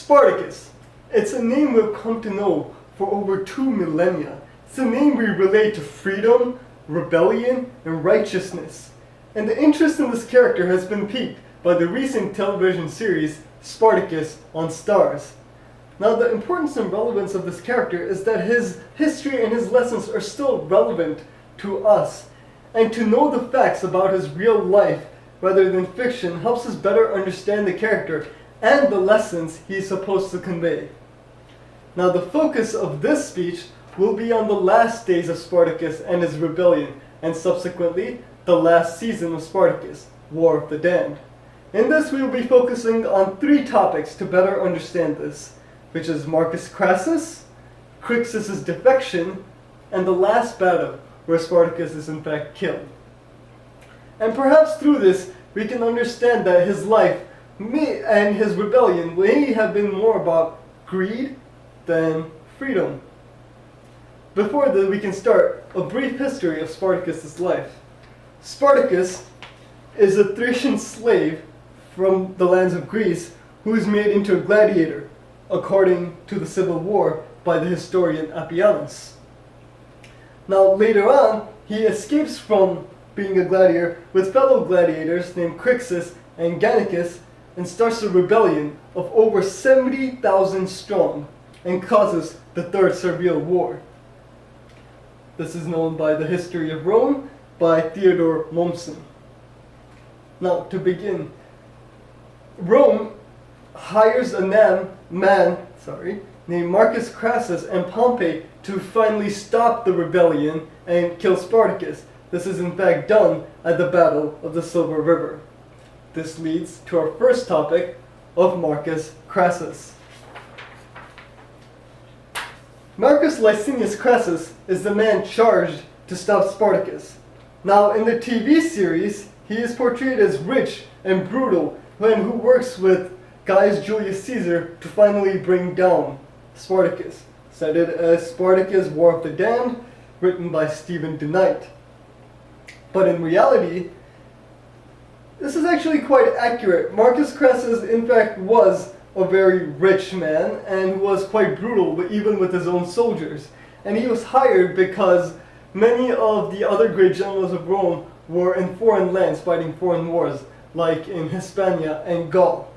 Spartacus. It's a name we've come to know for over 2 millennia. It's a name we relate to freedom, rebellion, and righteousness. And the interest in this character has been piqued by the recent television series Spartacus on Starz. Now, the importance and relevance of this character is that his history and his lessons are still relevant to us. And to know the facts about his real life rather than fiction helps us better understand the character and the lessons he's supposed to convey. Now, the focus of this speech will be on the last days of Spartacus and his rebellion, and subsequently the last season of Spartacus, War of the Damned. In this, we will be focusing on 3 topics to better understand this, which is Marcus Crassus, Crixus' defection, and the last battle where Spartacus is in fact killed. And perhaps through this, we can understand that his life and his rebellion may have been more about greed than freedom. Before that, we can start a brief history of Spartacus' life. Spartacus is a Thracian slave from the lands of Greece who is made into a gladiator, according to the Civil War by the historian Appianus. Now, later on, he escapes from being a gladiator with fellow gladiators named Crixus and Gannicus and starts a rebellion of over 70,000 strong and causes the Third Servile War. This is known by the History of Rome by Theodore Mommsen. Now, to begin, Rome hires a man named Marcus Crassus and Pompey to finally stop the rebellion and kill Spartacus. This is in fact done at the Battle of the Silver River. This leads to our first topic of Marcus Crassus. Marcus Licinius Crassus is the man charged to stop Spartacus. Now, in the TV series, he is portrayed as rich and brutal and who works with Gaius Julius Caesar to finally bring down Spartacus, cited as Spartacus, War of the Damned, written by Stephen DeKnight. But in reality, this is actually quite accurate. Marcus Crassus, in fact, was a very rich man and was quite brutal, even with his own soldiers. And he was hired because many of the other great generals of Rome were in foreign lands fighting foreign wars, like in Hispania and Gaul.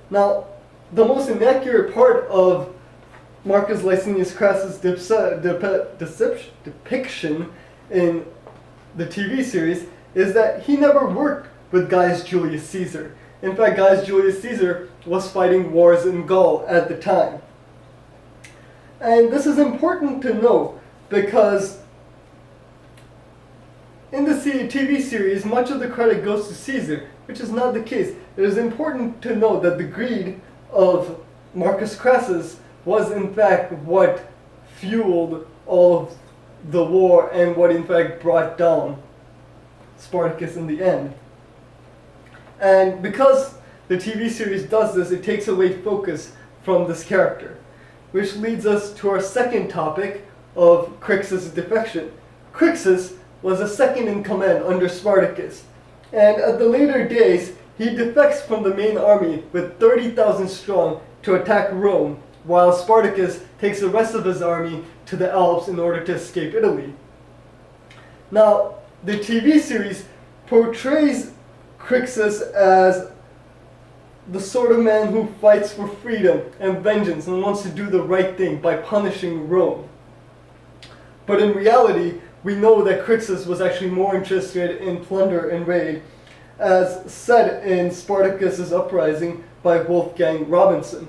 Now, the most inaccurate part of Marcus Licinius Crassus' depiction in the TV series is that he never worked with Gaius Julius Caesar. In fact, Gaius Julius Caesar was fighting wars in Gaul at the time. And this is important to know because in the TV series, much of the credit goes to Caesar, which is not the case. It is important to note that the greed of Marcus Crassus was in fact what fueled all of the war and what in fact brought down Spartacus in the end. And because the TV series does this, it takes away focus from this character, which leads us to our second topic of Crixus' defection. Crixus was a second in command under Spartacus, and at the later days, he defects from the main army with 30,000 strong to attack Rome, while Spartacus takes the rest of his army to the Alps in order to escape Italy. Now, the TV series portrays Crixus as the sort of man who fights for freedom and vengeance and wants to do the right thing by punishing Rome. But in reality, we know that Crixus was actually more interested in plunder and raid, as said in Spartacus' Uprising by Wolfgang Robinson.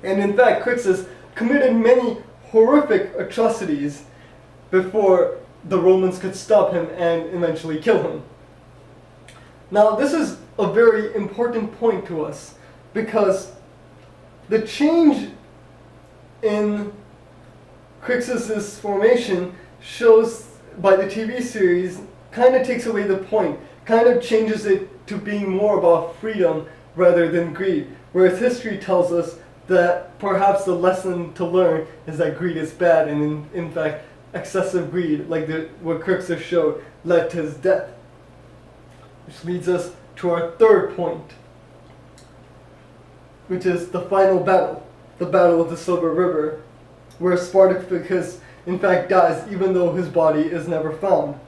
And in fact, Crixus committed many horrific atrocities before the Romans could stop him and eventually kill him. Now, this is a very important point to us because the change in Crixus' formation shows by the TV series kind of takes away the point, kind of changes it to being more about freedom rather than greed, whereas history tells us that perhaps the lesson to learn is that greed is bad, and in fact excessive greed, like what Crixus showed, led to his death. Which leads us to our third point. which is the final battle, the Battle of the Silver River, where Spartacus in fact dies even though his body is never found.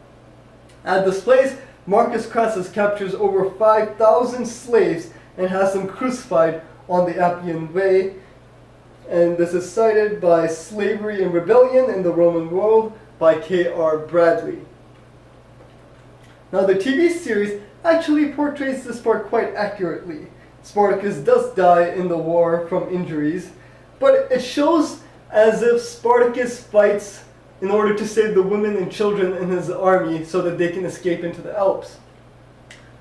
At this place, Marcus Crassus captures over 5,000 slaves and has them crucified on the Appian Way. And this is cited by Slavery and Rebellion in the Roman World by K.R. Bradley. Now the TV series actually portrays this part quite accurately. Spartacus does die in the war from injuries, but it shows as if Spartacus fights in order to save the women and children in his army so that they can escape into the Alps.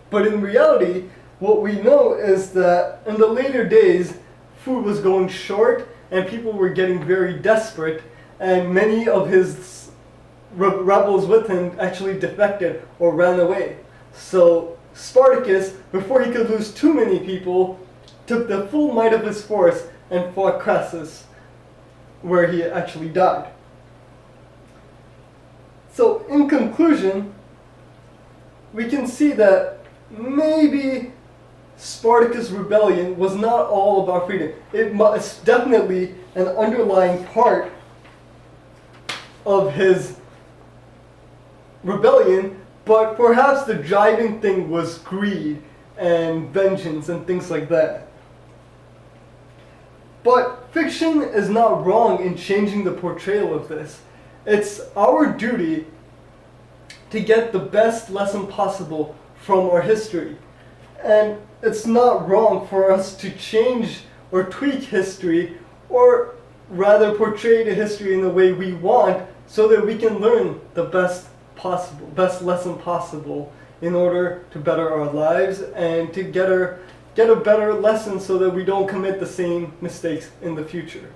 But in reality, what we know is that in the later days, food was going short and people were getting very desperate, and many of his rebels with him actually defected or ran away. So Spartacus, before he could lose too many people, took the full might of his force and fought Crassus, where he actually died. So in conclusion, we can see that maybe Spartacus' rebellion was not all about freedom. It was definitely an underlying part of his rebellion, but perhaps the driving thing was greed and vengeance and things like that. But fiction is not wrong in changing the portrayal of this. It's our duty to get the best lesson possible from our history. And it's not wrong for us to change or tweak history, or rather portray the history in the way we want so that we can learn the best lesson possible in order to better our lives and to get a better lesson so that we don't commit the same mistakes in the future.